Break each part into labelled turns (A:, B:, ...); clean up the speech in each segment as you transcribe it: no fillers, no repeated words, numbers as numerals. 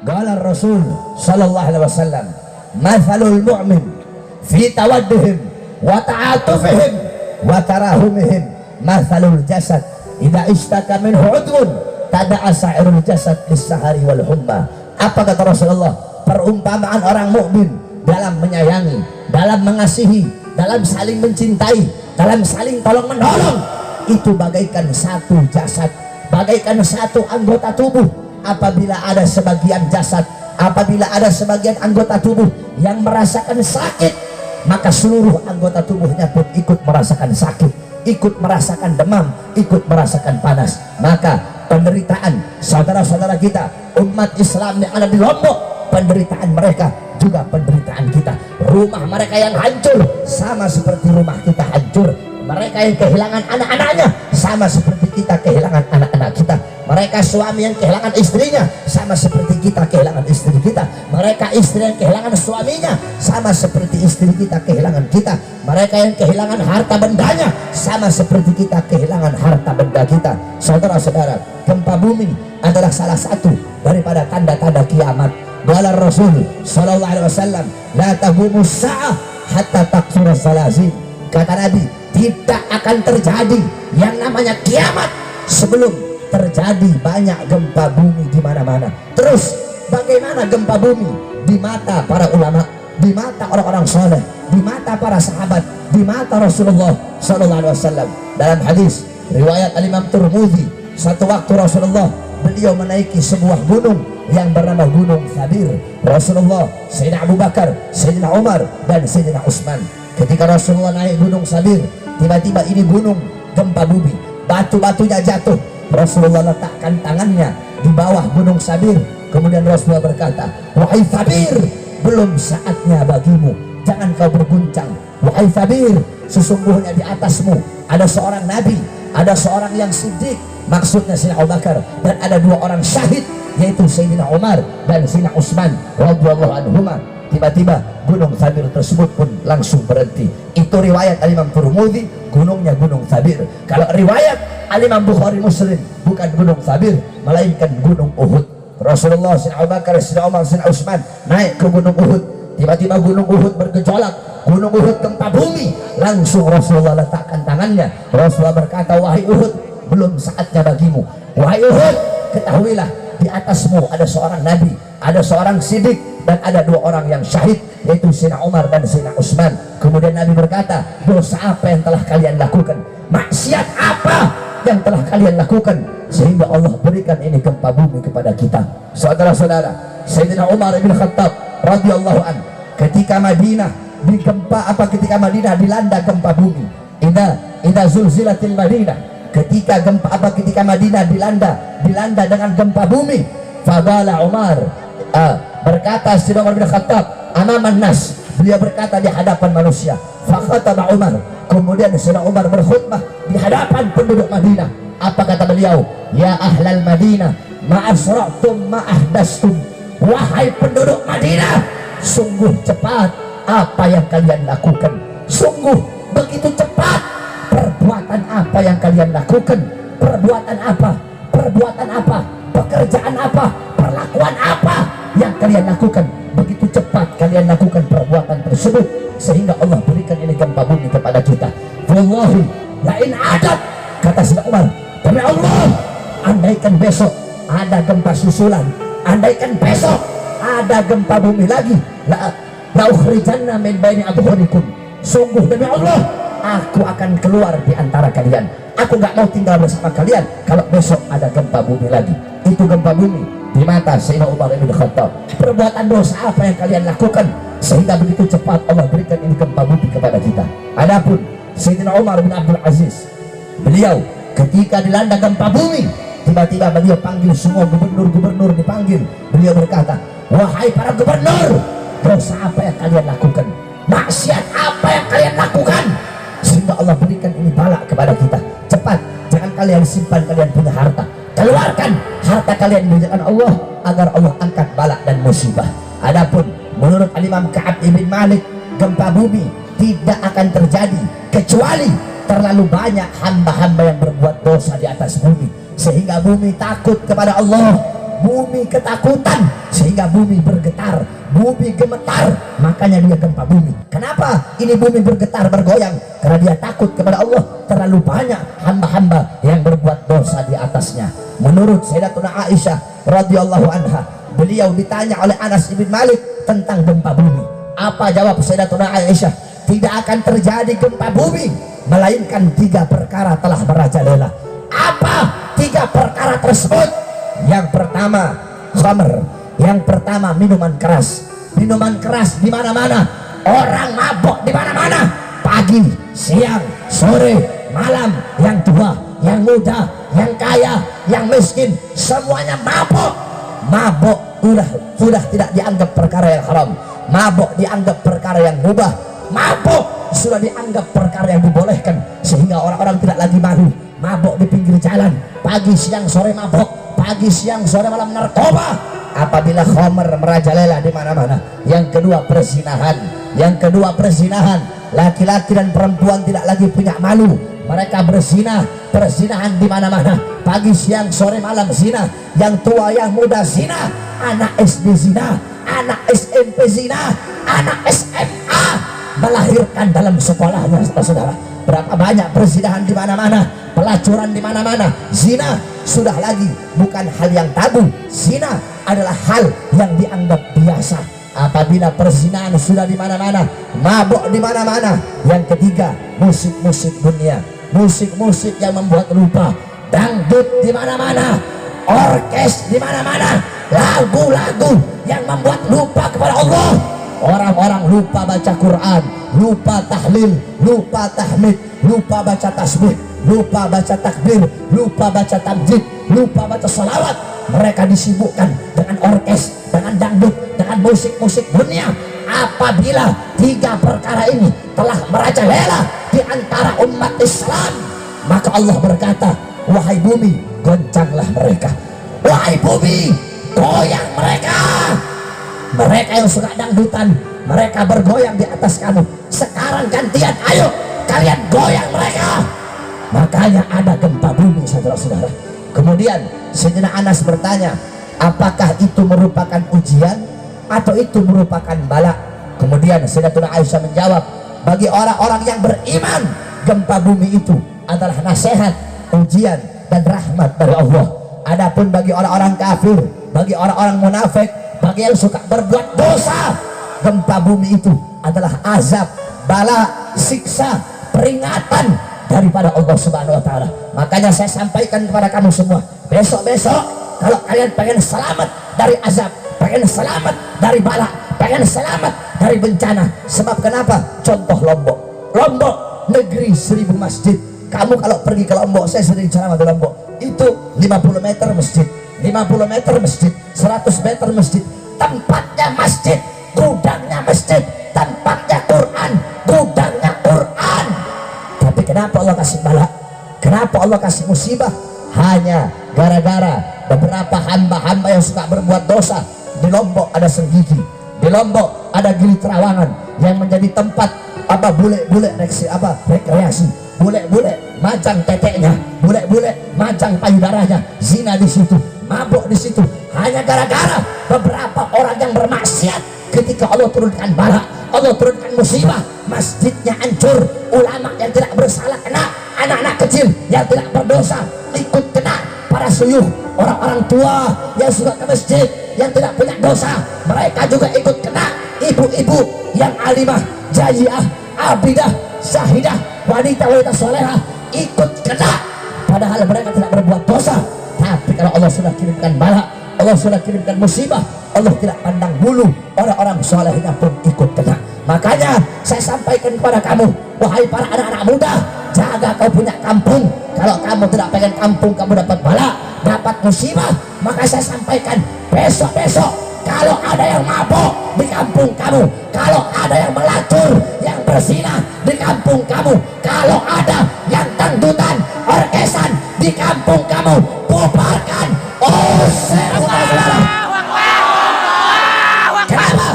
A: Qala Rasul sallallahu alaihi wasallam, "Mathalul mu'min fi tawaddihim wa ta'atufihim wa tarahumihim mathalul jasad idza ishtaka minhu 'udwun tada'a sa'irul jasad lis-sahari wal humma." Apa kata Rasulullah? Perumpamaan orang mukmin dalam menyayangi, dalam mengasihi, dalam saling mencintai, dalam saling tolong menolong, itu bagaikan satu jasad, bagaikan satu anggota tubuh. Apabila ada sebagian jasad, apabila ada sebagian anggota tubuh yang merasakan sakit, maka seluruh anggota tubuhnya pun ikut merasakan sakit, ikut merasakan demam, ikut merasakan panas. Maka penderitaan saudara-saudara kita umat Islam yang ada di Lombok, penderitaan mereka juga penderitaan kita. Rumah mereka yang hancur sama seperti rumah kita hancur. Mereka yang kehilangan anak-anaknya sama seperti kita kehilangan anak-anak kita. Mereka suami yang kehilangan istrinya sama seperti kita kehilangan istri kita. Mereka istri yang kehilangan suaminya sama seperti istri kita kehilangan kita. Mereka yang kehilangan harta bendanya sama seperti kita kehilangan harta benda kita. Saudara-saudara, gempa bumi adalah salah satu daripada tanda-tanda kiamat. Qala Rasul sallallahu alaihi wasallam, "La taqumus sa'ah hatta taqsura salazim." Kata Nabi, tidak akan terjadi yang namanya kiamat sebelum terjadi banyak gempa bumi di mana-mana. Terus bagaimana gempa bumi di mata para ulama, di mata orang-orang soleh, di mata para sahabat, di mata Rasulullah sallallahu alaihi wasallam? Dalam hadis riwayat Al-Imam Tirmidzi, satu waktu Rasulullah beliau menaiki sebuah gunung yang bernama Gunung Thabir. Rasulullah, Sayyidina Abu Bakar, Sayyidina Umar, dan Sayyidina Utsman. Ketika Rasulullah naik Gunung Thabir, tiba-tiba ini gunung gempa bumi, batu-batunya jatuh. Rasulullah letakkan tangannya di bawah Gunung Thabir. Kemudian Rasulullah berkata, "Wahai Thabir, belum saatnya bagimu, jangan kau berguncang. Wahai Thabir, sesungguhnya di atasmu ada seorang nabi, ada seorang yang siddiq," maksudnya Sayyidina Abu Bakar, "dan ada dua orang syahid, yaitu Sayyidina Umar dan Sayyidina Utsman radhiyallahu anhuma." Tiba-tiba Gunung Thabir tersebut pun langsung berhenti. Itu riwayat Al-Imam Tirmidzi, gunungnya Gunung Thabir. Kalau riwayat Al-Imam Bukhari Muslim, bukan Gunung Thabir, melainkan Gunung Uhud. Rasulullah, Sayyidina Abu Bakar, Sayyidina Umar, Sayyidina Utsman naik ke Gunung Uhud. Tiba-tiba Gunung Uhud bergejolak, Gunung Uhud gempa bumi. Langsung Rasulullah letakkan tangannya. Rasulullah berkata, "Wahai Uhud, belum saatnya bagimu. Wahai Uhud, ketahuilah di atasmu ada seorang nabi, ada seorang siddiq, dan ada dua orang yang syahid, yaitu Sayyidina Umar dan Sayyidina Utsman." Kemudian Nabi berkata, "Dosa apa yang telah kalian lakukan? Maksiat apa yang telah kalian lakukan sehingga Allah berikan ini gempa bumi kepada kita?" Saudara-saudara, Sayyidina Umar bin Khattab radhiyallahu an, ketika Madinah ketika Madinah dilanda gempa bumi, idza zulzilatil Madinah, ketika Madinah dilanda dengan gempa bumi, fadala Umar, berkata Sayyidina Umar bin Khattab amaman nas, beliau berkata di hadapan manusia, fakhataba Umar, kemudian Sayyidina Umar berkhutbah di hadapan penduduk Madinah. Apa kata beliau? "Ya ahlal Madinah, ma'asra'tum ma'ahdastum." Wahai penduduk Madinah, sungguh cepat apa yang kalian lakukan, sungguh begitu cepat. Perbuatan apa yang kalian lakukan? Perbuatan apa? Pekerjaan apa? Perlakuan apa yang kalian lakukan? Begitu cepat kalian lakukan perbuatan tersebut sehingga Allah berikan ini gempa bumi kepada kita. Wallahi la in adat, kata Sayyidina Umar, demi Allah, andaikan besok ada gempa susulan, andaikan besok ada gempa bumi lagi, la ukhrijanna min baini adhurikum, sungguh demi Allah, aku akan keluar di antara kalian. Aku gak mau tinggal bersama kalian kalau besok ada gempa bumi lagi. Itu gempa bumi di mata Sayyidina Umar bin Khattab. Perbuatan dosa apa yang kalian lakukan sehingga begitu cepat Allah berikan ini gempa bumi kepada kita? Adapun Sayyidina Umar bin Abdul Aziz, beliau ketika dilanda gempa bumi, tiba-tiba beliau panggil semua gubernur-gubernur, dipanggil. Beliau berkata, "Wahai para gubernur, dosa apa yang kalian lakukan? Maksiat apa yang kalian lakukan sehingga Allah berikan ini bala kepada kita? Cepat, jangan kalian simpan, kalian punya harta, keluarkan harta kalian di jalan Allah agar Allah angkat bala dan musibah." Adapun menurut Al-Imam Ka'ab ibn Malik, gempa bumi tidak akan terjadi kecuali terlalu banyak hamba-hamba yang berbuat dosa di atas bumi sehingga bumi takut kepada Allah, bumi ketakutan sehingga bumi bergetar, bumi gemetar, makanya dia gempa bumi. Kenapa ini bumi bergetar bergoyang? Karena dia takut kepada Allah. Terlalu banyak hamba-hamba yang berbuat dosa di atasnya. Menurut Sayyidatuna Aisyah radhiyallahu anha, beliau ditanya oleh Anas bin Malik tentang gempa bumi. Apa jawab Sayyidatuna Aisyah? Tidak akan terjadi gempa bumi melainkan 3 perkara telah merajalela. Apa 3 perkara tersebut? Yang pertama khamr, yang pertama minuman keras. Minuman keras di mana-mana, orang mabok di mana-mana, pagi, siang, sore, malam, yang tua, yang muda, yang kaya, yang miskin, semuanya mabok. Mabok sudah tidak dianggap perkara yang haram. Mabok dianggap perkara yang mubah. Mabok sudah dianggap perkara yang dibolehkan, sehingga orang-orang tidak lagi malu mabok di pinggir jalan, pagi siang sore mabok, pagi siang sore malam narkoba. Apabila khamr merajalela di mana-mana. Yang kedua perzinahan. Yang kedua perzinahan. Laki-laki dan perempuan tidak lagi punya malu, mereka berzina, perzinahan di mana-mana, pagi siang sore malam zina, yang tua yang muda zina, anak SD zina, anak SMP zina, anak SMA melahirkan dalam sekolahnya, saudara. Berapa banyak perzinahan di mana-mana, pelacuran di mana-mana. Zina sudah lagi bukan hal yang tabu. Zina adalah hal yang dianggap biasa. Apabila perzinahan sudah di mana-mana, mabuk di mana-mana. Yang ketiga, musik-musik dunia, musik-musik yang membuat lupa, dangdut di mana-mana, orkes di mana-mana, lagu-lagu yang membuat lupa kepada Allah. Orang-orang lupa baca Quran, lupa tahlil, lupa tahmid, lupa baca tasbih, lupa baca takbir, lupa baca tamjid, lupa baca salawat. Mereka disibukkan dengan orkes, dengan dangdut, dengan musik-musik dunia. Apabila 3 perkara ini telah merajalela di antara umat Islam, maka Allah berkata, wahai bumi, goncanglah mereka. Wahai bumi, goyang mereka. Mereka yang suka dangdutan, mereka bergoyang di atas kamu. Sekarang gantian, ayo kalian goyang mereka. Makanya ada gempa bumi, saudara-saudara. Kemudian Sayyidina Anas bertanya, apakah itu merupakan ujian atau itu merupakan bala? Kemudian Sayyidatuna Aisyah menjawab, bagi orang-orang yang beriman, gempa bumi itu adalah nasihat, ujian, dan rahmat dari Allah. Adapun bagi orang-orang kafir, bagi orang-orang munafik, bagi yang suka berbuat dosa, gempa bumi itu adalah azab, bala, siksa, peringatan daripada Allah Subhanahu wa Ta'ala. Makanya saya sampaikan kepada kamu semua, besok-besok kalau kalian pengen selamat dari azab, pengen selamat dari bala, pengen selamat dari bencana. Sebab kenapa? Contoh Lombok. Lombok negeri 1000 masjid. Kamu kalau pergi ke Lombok, saya sering ceramah di Lombok, itu 50 meter masjid, 50 meter masjid, 100 meter masjid. Tempatnya masjid, gudangnya masjid, tempatnya Quran, gudangnya Quran. Tapi kenapa Allah kasih bala? Kenapa Allah kasih musibah? Hanya gara-gara beberapa hamba-hamba yang suka berbuat dosa. Di Lombok ada Senggigi, di Lombok ada Gili Trawangan yang menjadi tempat bule-bule rekreasi, bule-bule majang teteknya, bule-bule majang payudaranya, zina di situ, mabuk di situ. Hanya gara-gara beberapa orang yang bermaksiat. Ketika Allah turunkan bala, Allah turunkan musibah, masjidnya hancur, ulama yang tidak bersalah kena, anak-anak kecil yang tidak berdosa ikut kena, para suyuh, orang-orang tua yang suka ke masjid yang tidak punya dosa, mereka juga ikut kena. Ibu-ibu yang alimah, jajiyah, abidah, syahidah, wanita-wanita solehah ikut kena, padahal mereka tidak berbuat dosa. Tapi kalau Allah sudah kirimkan bala, Allah sudah kirimkan musibah, Allah tidak pandang bulu, orang-orang solehnya pun ikut kena. Makanya saya sampaikan kepada kamu, wahai para anak-anak muda, jaga kau punya kampung. Kalau kamu tidak pengen kampung kamu dapat bala, dapat musibah, maka saya sampaikan, besok-besok kalau ada yang mabok di kampung kamu, kalau ada yang melacur, yang berzina di kampung kamu, kalau ada yang dangdutan, orkesan di kampung kamu, bubarkan. Kenapa?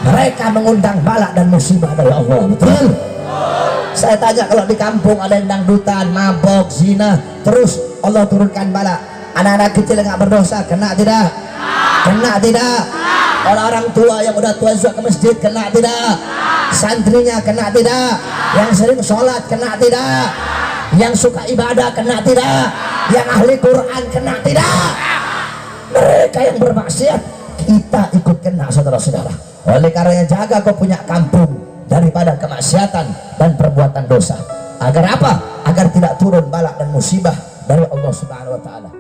A: Mereka mengundang bala dan musibah dari Allah. Betul? Saya tanya, kalau di kampung ada yang dangdutan, mabok, zina, terus Allah turunkan bala, Anak-anak kecil yang nggak berdosa kena tidak? Kena tidak? Orang-orang tua yang udah tua suka ke masjid kena tidak? Santrinya kena tidak? Yang sering sholat kena tidak? Yang suka ibadah kena tidak? Yang ahli Quran kena tidak? Mereka yang bermaksiat kita ikut kena, saudara-saudara. Oleh karenanya jaga kau punya kampung daripada kemaksiatan dan perbuatan dosa. Agar apa? Agar tidak turun bala dan musibah dari Allah Subhanahu wa taala.